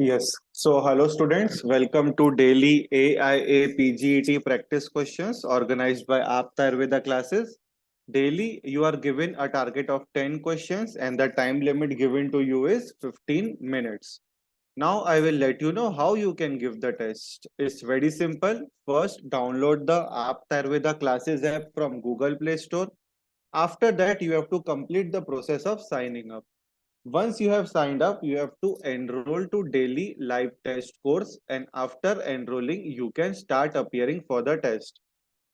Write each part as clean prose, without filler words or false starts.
Yes. So, hello students. Welcome to daily AIA PGET practice questions organized by Aapta Ayurveda classes. Daily, you are given a target of 10 questions and the time limit given to you is 15 minutes. Now, I will let you know how you can give the test. It's very simple. First, download the Aapta Ayurveda classes app from Google Play Store. After that, you have to complete the process of signing up. Once you have signed up, you have to enroll to daily live test course, and after enrolling, you can start appearing for the test.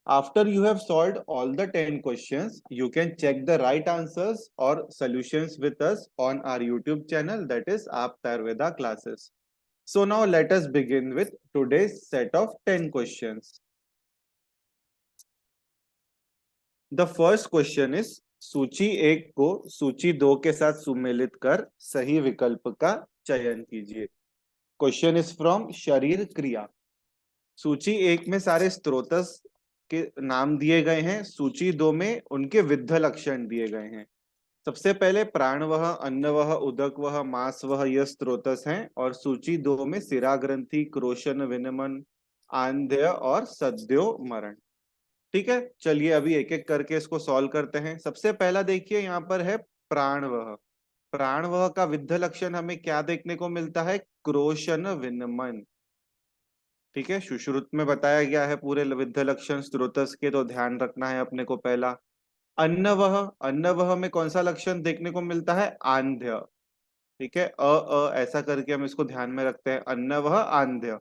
After you have solved all the 10 questions, you can check the right answers or solutions with us on our YouTube channel, that is Aapta Ayurveda classes. So now let us begin with today's set of 10 questions. The first question is सूची एक को सूची दो के साथ सुमेलित कर सही विकल्प का चयन कीजिए. क्वेश्चन इज फ्रॉम शरीर क्रिया. सूची एक में सारे स्त्रोतस के नाम दिए गए हैं, सूची दो में उनके विद्ध लक्षण दिए गए हैं. सबसे पहले प्राणवह, अन्नवह, उदकवह, मासवह यह स्त्रोतस हैं और सूची दो में सिरा ग्रंथि, क्रोशन, विनमन, आंध्य और सद्यो मरण. ठीक है, चलिए अभी एक एक करके इसको सॉल्व करते हैं. सबसे पहला देखिए यहाँ पर है प्राणवह. प्राणवह का विद्ध लक्षण हमें क्या देखने को मिलता है? क्रोशन विनमन. ठीक है, सुश्रुत में बताया गया है पूरे विद्ध लक्षण स्त्रोतस के, तो ध्यान रखना है अपने को. पहला अन्नवह, अन्नवह में कौन सा लक्षण देखने को मिलता है? आंध्य. ठीक है, ऐसा करके हम इसको ध्यान में रखते हैं, अन्नवह आंध्य.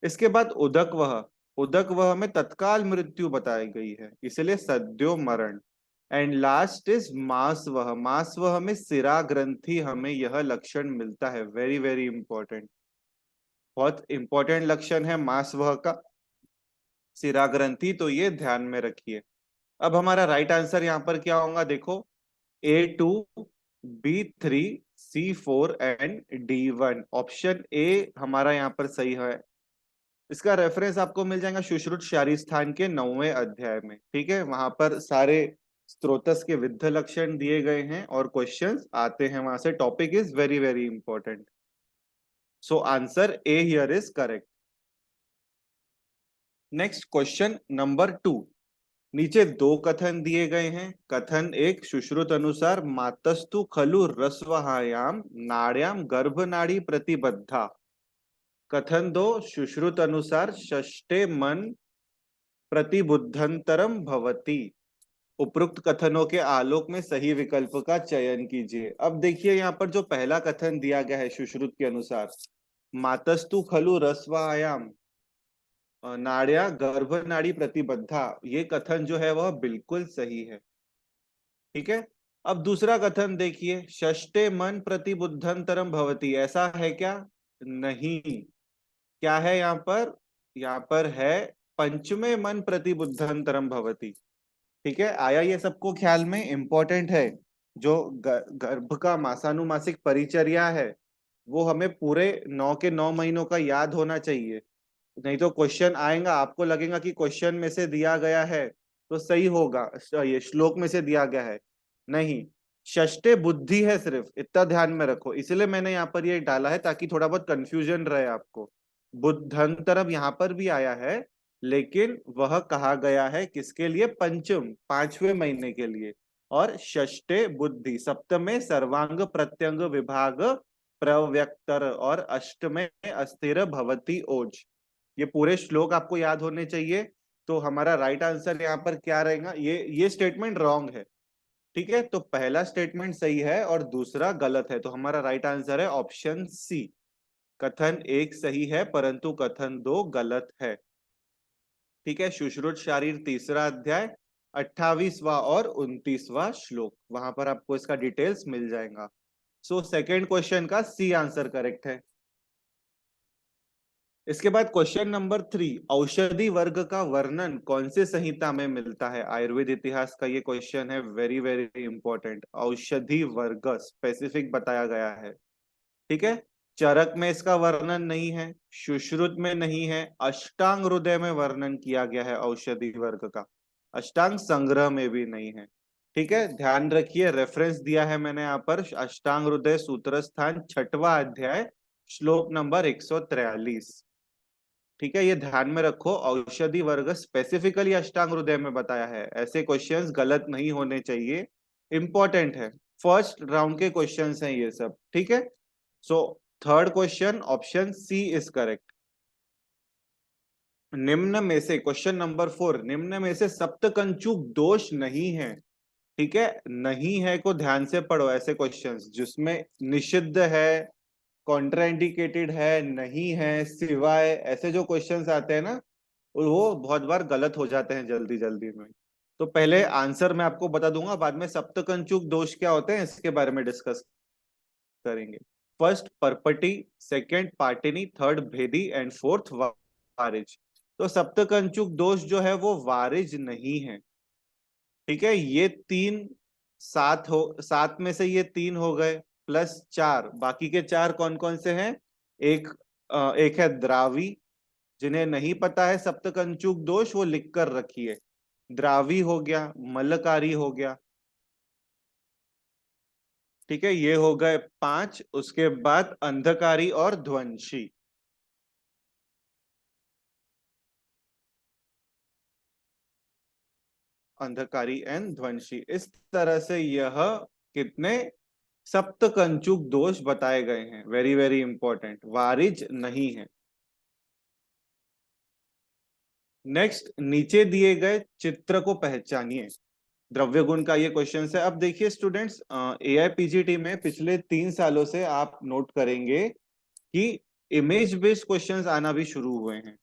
इसके बाद उदक वह, उदक वह में तत्काल मृत्यु बताई गई है, इसलिए सद्यो मरण. एंड लास्ट इज मास वह, मास वह में सिरा ग्रंथि हमें यह लक्षण मिलता है. वेरी वेरी इंपॉर्टेंट, बहुत इंपॉर्टेंट लक्षण है मास वह का, सिरा ग्रंथि, तो ये ध्यान में रखिए. अब हमारा राइट आंसर यहाँ पर क्या होगा? देखो, A2, B3, C4 and D1. Option A हमारा यहाँ पर सही है. इसका रेफरेंस आपको मिल जाएगा सुश्रुत शारी स्थान के 9वें अध्याय में. ठीक है, वहां पर सारे स्त्रोतस के विद्ध लक्षण दिए गए हैं और क्वेश्चंस आते हैं वहां से. Topic is very very important. So answer A here is correct. Next question number 2. नीचे दो कथन दिए गए हैं. कथन एक, सुश्रुत अनुसार मातस्तु खलु रस्वहायाम नाड्याम गर्भनाड़ी प्रतिबद्धा. कथन दो, सुश्रुत अनुसार षष्ठे मन प्रतिबुद्धंतरम भवति. उपरोक्त कथनों के आलोक में सही विकल्प का चयन कीजिए. अब देखिए यहाँ पर जो पहला कथन दिया गया है सुश्रुत के अनुसार, मातस्तु खलु रस्वायाम नाड्या गर्भ नाड़ी प्रतिबद्धा, ये कथन जो है वह बिल्कुल सही है. ठीक है, अब दूसरा कथन देखिए, षष्ठे मन प्रतिबुद्धंतरम भवति, ऐसा है क्या? नहीं. क्या है यहाँ पर? यहाँ पर है पंचमे मन प्रतिबुद्धंतरम भवति. ठीक है, आया ये सबको ख्याल में? इंपॉर्टेंट है. जो गर्भ का मासानुमासिक परिचर्या है वो हमें पूरे 9 के 9 महीनों का याद होना चाहिए. नहीं तो क्वेश्चन आएगा, आपको लगेगा कि क्वेश्चन में से दिया गया है तो सही होगा, ये श्लोक में से दिया गया है. नहीं, षष्ठे बुद्धि है सिर्फ, इतना ध्यान में रखो. इसलिए मैंने यहाँ पर ये डाला है ताकि थोड़ा बहुत कंफ्यूजन रहे आपको. बुद्धंतरम यहाँ पर भी आया है, लेकिन वह कहा गया है किसके लिए? पंचम, 5वें महीने के लिए. और षष्ठे बुद्धि, सप्तमे सर्वांग प्रत्यंग विभाग प्रव्यक्तर और अष्टमे अस्थिर भवति ओज. ये पूरे श्लोक आपको याद होने चाहिए. तो हमारा राइट आंसर यहाँ पर क्या रहेगा? ये स्टेटमेंट रॉन्ग है. ठीक है, तो पहला स्टेटमेंट सही है और दूसरा गलत है, तो हमारा राइट आंसर है ऑप्शन सी. कथन एक सही है परंतु कथन दो गलत है. ठीक है, सुश्रुत शारीर तीसरा अध्याय 28वां और 29वां श्लोक, वहां पर आपको इसका डिटेल्स मिल जाएगा. सो सेकेंड क्वेश्चन का सी आंसर करेक्ट है. इसके बाद क्वेश्चन नंबर 3, औषधि वर्ग का वर्णन कौन से संहिता में मिलता है? आयुर्वेद इतिहास का ये क्वेश्चन है, वेरी वेरी इंपॉर्टेंट. औषधि वर्ग स्पेसिफिक बताया गया है. ठीक है, चरक में इसका वर्णन नहीं है, सुश्रुत में नहीं है, अष्टांग हृदय में वर्णन किया गया है औषधि वर्ग का, अष्टांग संग्रह में भी नहीं है. ठीक है, ध्यान रखिए, रेफरेंस दिया है मैंने यहाँ पर, अष्टांग हृदय सूत्र स्थान 6वां अध्याय श्लोक नंबर 143। ठीक है, ये ध्यान में रखो, औषधि वर्ग स्पेसिफिकली अष्टांग हृदय में बताया है, ऐसे क्वेश्चंस गलत नहीं होने चाहिए, इंपॉर्टेंट है, फर्स्ट राउंड के क्वेश्चंस हैं ये सब। ठीक है, so third question option C is correct. निम्न में से, क्वेश्चन नंबर 4, निम्न में से सप्तकंचुक दोष नहीं है। ठीक है, नहीं है को ध्यान से पढ़ो, ऐसे क्वेश्चंस जिसमें निषिद्ध है, कॉन्ट्राइंडिकेटेड है, नहीं है, सिवाय, ऐसे जो क्वेश्चंस आते हैं ना, वो बहुत बार गलत हो जाते हैं जल्दी जल्दी में। तो पहले आंसर मैं आपको बता दूंगा, बाद में सप्तकंचुक दोष क्या होते हैं इसके बारे में डिस्कस करेंगे। फर्स्ट परपटी, सेकंड पाटिनी, थर्ड भेदी एंड फोर्थ वारिज। तो सप्तकंचुक दोष जो है वो वारिज नहीं है। ठीक है, ये तीन, सात में से ये तीन हो गए, प्लस चार, बाकी के चार कौन कौन से हैं? एक एक है द्रावी, जिन्हें नहीं पता है सप्तकंचुक दोष वो लिख कर रखिए, द्रावी हो गया, मलकारी हो गया। ठीक है, ये हो गए पांच, उसके बाद अंधकारी और ध्वंशी। अंधकारी एंड ध्वंशी, इस तरह से यह कितने सप्तकंचुक दोष बताए गए हैं, वेरी वेरी इंपॉर्टेंट, वारिज नहीं है। नेक्स्ट, नीचे दिए गए चित्र को पहचानिए, द्रव्य गुण का ये क्वेश्चन है। अब देखिए स्टूडेंट्स, एआईपीजीटी में पिछले 3 सालों से आप नोट करेंगे कि इमेज बेस्ड क्वेश्चंस आना भी शुरू हुए हैं।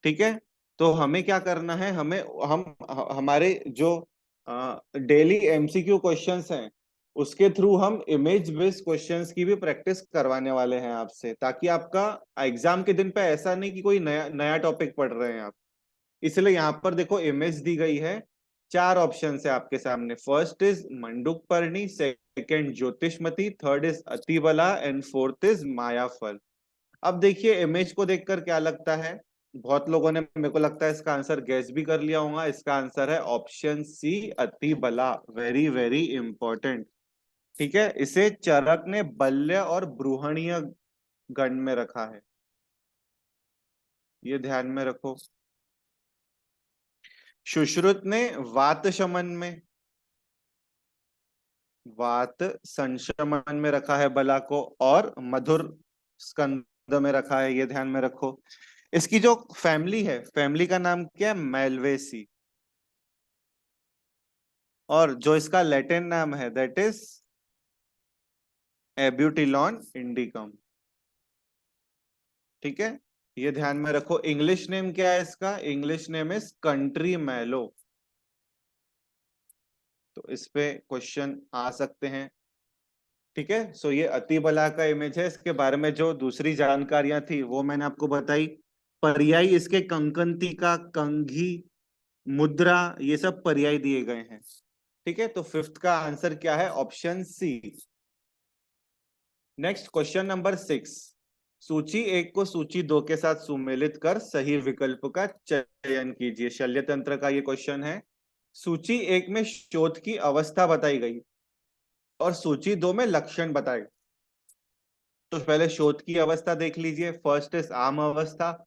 ठीक है, तो हमें क्या करना है, हम हमारे जो डेली एमसीक्यू क्वेश्चंस हैं उसके थ्रू हम इमेज बेस्ड क्वेश्चंस की भी प्रैक्टिस करवाने वाले हैं आपसे, ताकि आपका एग्जाम के दिन पे ऐसा नहीं कि कोई नया नया टॉपिक पढ़ रहे हैं आप। इसलिए यहाँ पर देखो इमेज दी गई है, चार ऑप्शन है आपके सामने। फर्स्ट इज मंडूक पर्णी, सेकंड ज्योतिषमती, थर्ड इज अतिबला एंड फोर्थ इज मायाफल। अब देखिए इमेज को देखकर क्या लगता है, बहुत लोगों ने, मेरे को लगता है इसका आंसर गैस भी कर लिया होगा। इसका आंसर है ऑप्शन सी, अतिबला, वेरी वेरी इंपॉर्टेंट। ठीक है, इसे चरक ने बल्य और ब्रूहणीय गण में रखा है, ये ध्यान में रखो। सुश्रुत ने वात शमन में, वात संशमन में रखा है बला को, और मधुर स्कंद में रखा है, ये ध्यान में रखो। इसकी जो फैमिली है, फैमिली का नाम क्या है? मेलवेसी। और जो इसका लैटिन नाम है दैट इज एब्यूटिलॉन इंडिकम। ठीक है, ये ध्यान में रखो। इंग्लिश नेम क्या है इसका? English name is country mallow. तो इस पे क्वेश्चन आ सकते हैं। ठीक है, सो ये अतिबला का इमेज है, इसके बारे में जो दूसरी जानकारियां थी वो मैंने आपको बताई। पर्याय इसके कंकंतिका, कंघी, मुद्रा, ये सब पर्याय दिए गए हैं। ठीक है, तो फिफ्थ का आंसर क्या है? Option C. Next question number 6, सूची एक को सूची दो के साथ सुमेलित कर सही विकल्प का चयन कीजिए। शल्य तंत्र का ये क्वेश्चन है। सूची एक में शोथ की अवस्था बताई गई और सूची दो में लक्षण बताए। तो पहले शोथ की अवस्था देख लीजिए। फर्स्ट इज आम अवस्था,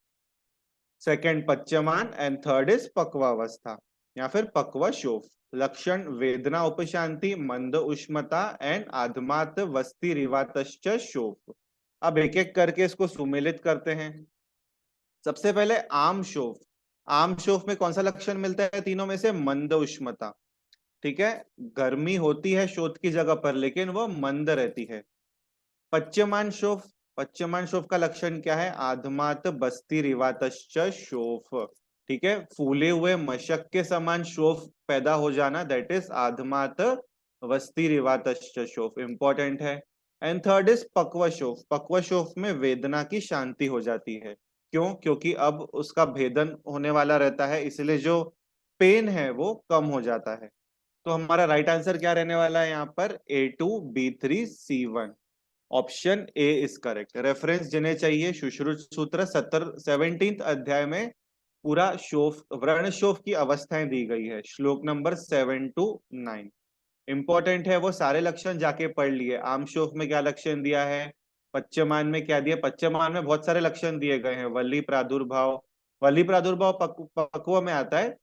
सेकंड पच्यमान एंड थर्ड इज पक्वावस्था या फिर पक्व शोफ। लक्षण वेदना उपशांति, मंद उष्मता एंड आधमात वस्ति रिवातश्च शोफ। अब एक एक करके इसको सुमेलित करते हैं। सबसे पहले आम शोफ। आम शोफ में कौन सा लक्षण मिलता है तीनों में से? मंद उष्मता। ठीक है, गर्मी होती है शोथ की जगह पर लेकिन वो मंद रहती है। पच्यमान शोफ, पच्यमान शोफ का लक्षण क्या है? आधमात बस्ती रिवातश्च शोफ। ठीक है, फूले हुए मशक के समान शोफ पैदा हो जाना, दैट इज आधमात वस्ती रिवातश्च शोफ, इंपॉर्टेंट है। एंड थर्ड इज पक्व शोफ। पक्व शोफ में वेदना की शांति हो जाती है। क्यों? क्योंकि अब उसका भेदन होने वाला रहता है, इसलिए जो पेन है वो कम हो जाता है। तो हमारा राइट आंसर क्या रहने वाला है यहाँ पर? A2B3C1, option A is correct. Reference जिन्हें चाहिए, सुश्रुत सूत्र 17th अध्याय में पूरा शोफ, व्रण शोफ की अवस्थाएं दी गई है, श्लोक नंबर 7 to 9। इंपॉर्टेंट है, वो सारे लक्षण जाके पढ़ लिए। आम शोफ में क्या लक्षण दिया है? पच्यमान में क्या दिया, पच्यमान में बहुत सारे लक्षण दिए गए हैं। वल्ली प्रादुर्भाव, वल्ली प्रादुर्भाव पक्व में आता है।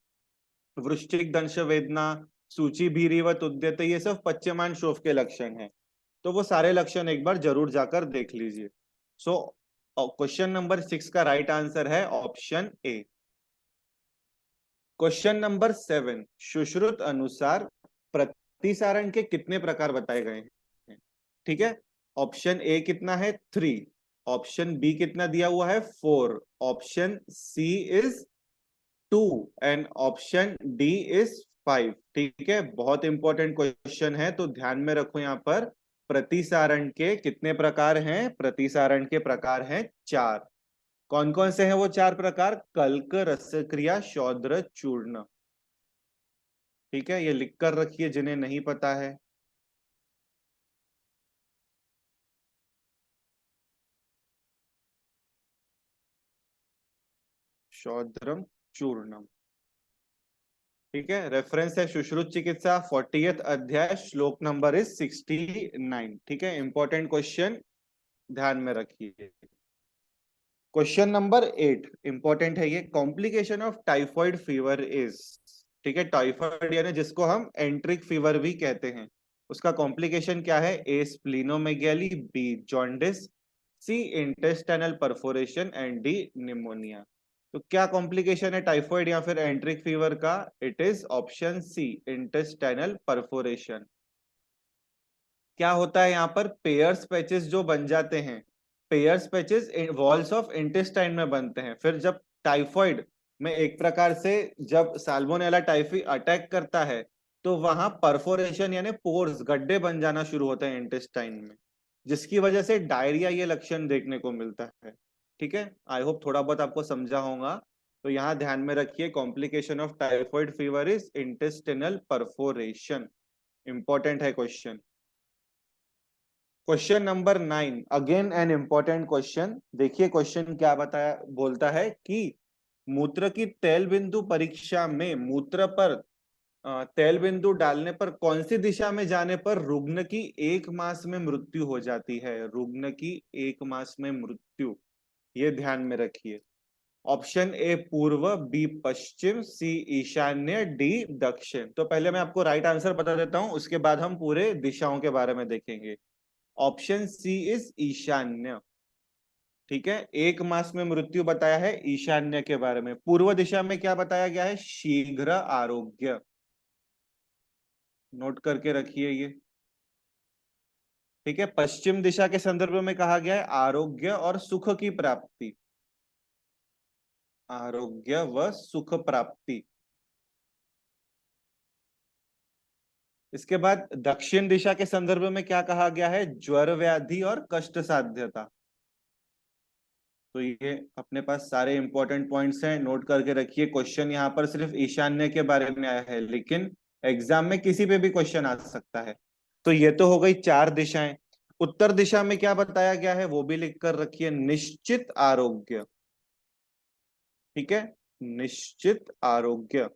वृश्चिक दंश वेदना, सूची भीरीवत उद्यत, ये सब पच्यमान शोफ के लक्षण हैं। तो वो सारे लक्षण एक बार जरूर जाकर देख लीजिए। सो क्वेश्चन नंबर 6 का राइट आंसर है option A. Question number 7, Sushruta अनुसार प्रतिसारण के कितने प्रकार बताए गए हैं? ठीक है, ऑप्शन ए कितना है 3, ऑप्शन बी कितना दिया हुआ है 4, option C is 2 and option D is 5। ठीक है, बहुत इंपॉर्टेंट क्वेश्चन है, तो ध्यान में रखो यहाँ पर। प्रतिसारण के कितने प्रकार हैं? प्रतिसारण के प्रकार हैं 4। कौन कौन से हैं वो 4 प्रकार? कल्क, रसक्रिया, शौद्र, चूर्ण। ठीक है, ये लिख कर रखिए जिन्हें नहीं पता है। शौद्रम, चूर्णम। ठीक है, रेफरेंस है सुश्रुत चिकित्सा 40th अध्याय, श्लोक नंबर इज 69। ठीक है, इंपॉर्टेंट क्वेश्चन, ध्यान में रखिए। क्वेश्चन नंबर 8 इंपॉर्टेंट है ये। Complication of typhoid fever is, ठीक है, टाइफॉइड यानी जिसको हम एंट्रिक फीवर भी कहते हैं, उसका कॉम्प्लिकेशन क्या है? A splenomegaly, B jaundice, C intestinal perforation and D pneumonia. तो क्या कॉम्प्लिकेशन है टाइफॉइड या फिर एंट्रिक फीवर का? It is option C, intestinal perforation. क्या होता है यहाँ पर? पेयर्स पैचेस जो बन जाते हैं, pairs patches walls of intestine में बनते हैं। फिर जब टाइफॉइड में एक प्रकार से जब साल्मोनेला टाइफी अटैक करता है, तो वहां परफोरेशन यानी पोर्स, गड्ढे बन जाना शुरू होते हैं इंटेस्टाइन में, जिसकी वजह से डायरिया ये लक्षण देखने को मिलता है। ठीक है, आई होप थोड़ा बहुत आपको समझा होगा। तो यहाँ ध्यान में रखिए, complication of typhoid fever is intestinal perforation. Important है question. Question number 9, again an important question. देखिए क्वेश्चन क्या बताया, बोलता है कि मूत्र की तेल बिंदु परीक्षा में मूत्र पर तेल बिंदु डालने पर कौन सी दिशा में जाने पर रुग्ण की 1 मास में मृत्यु हो जाती है? रुग्ण की 1 मास में मृत्यु, ये ध्यान में रखिए। ऑप्शन ए पूर्व, बी पश्चिम, सी ईशान्य, डी दक्षिण। तो पहले मैं आपको राइट आंसर बता देता हूं, उसके बाद हम पूरे दिशाओं के बारे में देखेंगे। ऑप्शन सी इज ईशान्य। ठीक है, 1 मास में मृत्यु बताया है ईशान्य के बारे में। पूर्व दिशा में क्या बताया गया है? शीघ्र आरोग्य। नोट करके रखिए ये। ठीक है, पश्चिम दिशा के संदर्भ में कहा गया है आरोग्य और सुख की प्राप्ति, आरोग्य व सुख प्राप्ति। इसके बाद दक्षिण दिशा के संदर्भ में क्या कहा गया है? ज्वर व्याधि और कष्ट साध्यता। तो ये अपने पास सारे इंपॉर्टेंट पॉइंट्स हैं, नोट करके रखिए। क्वेश्चन यहाँ पर सिर्फ ईशान्य के बारे में आया है, लेकिन एग्जाम में किसी पे भी क्वेश्चन आ सकता है। तो ये तो हो गई 4 दिशाएं। उत्तर दिशा में क्या बताया गया है वो भी लिख कर रखिए, निश्चित आरोग्य। ठीक है, निश्चित आरोग्य।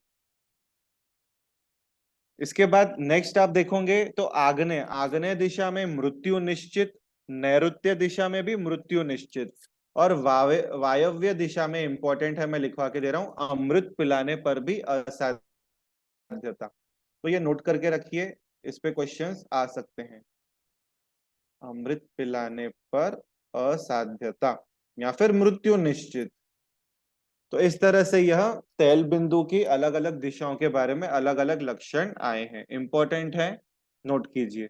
इसके बाद नेक्स्ट आप देखोगे तो आग्नेय, आग्नेय दिशा में मृत्यु निश्चित, नैऋत्य दिशा में भी मृत्यु निश्चित, और वायव्य दिशा में इंपॉर्टेंट है, मैं लिखवा के दे रहा हूं, अमृत पिलाने पर भी असाध्यता। तो ये नोट करके रखिए, इस पे क्वेश्चंस आ सकते हैं। अमृत पिलाने पर असाध्यता या फिर मृत्यु निश्चित। तो इस तरह से यह तेल बिंदु की अलग अलग दिशाओं के बारे में अलग अलग लक्षण आए हैं, इंपॉर्टेंट है, नोट कीजिए।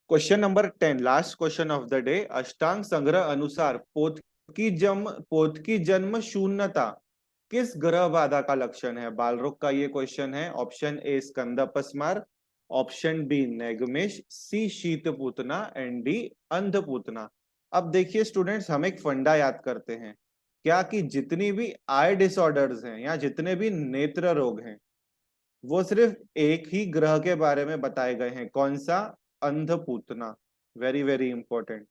Question number 10, last question of the day. अष्टांग संग्रह अनुसार पोत की जन्म शून्यता किस ग्रह बाधा का लक्षण है? बाल रोग का ये क्वेश्चन है। ऑप्शन ए स्कंद अपस्मार, ऑप्शन बी नैगमेश, सी शीत पूतना एंड डी अंधपूतना। अब देखिए स्टूडेंट्स, हम एक फंडा याद करते हैं क्या, कि जितनी भी आई डिसऑर्डर्स हैं या जितने भी नेत्र रोग हैं, वो सिर्फ एक ही ग्रह के बारे में बताए गए हैं। कौन सा? अंधपूतना। Very very important.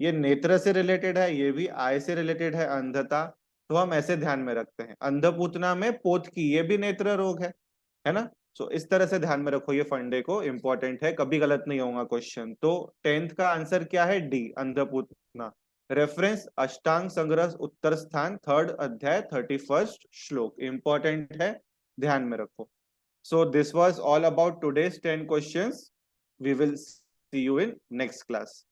ये नेत्र से रिलेटेड है, ये भी आय से रिलेटेड है, अंधता। तो हम ऐसे ध्यान में रखते हैं, अंधपूतना में पोत की, ये भी नेत्र रोग है ना? सो इस तरह से ध्यान में रखो, ये फंडे को, इंपॉर्टेंट है, कभी गलत नहीं होगा क्वेश्चन। तो 10th का आंसर क्या है? डी, अंधपूतना। रेफरेंस अष्टांग संग्रह उत्तर स्थान 3rd अध्याय 31st श्लोक, इंपॉर्टेंट है, ध्यान में रखो। So this was all about today's 10 questions. We will see you in next class.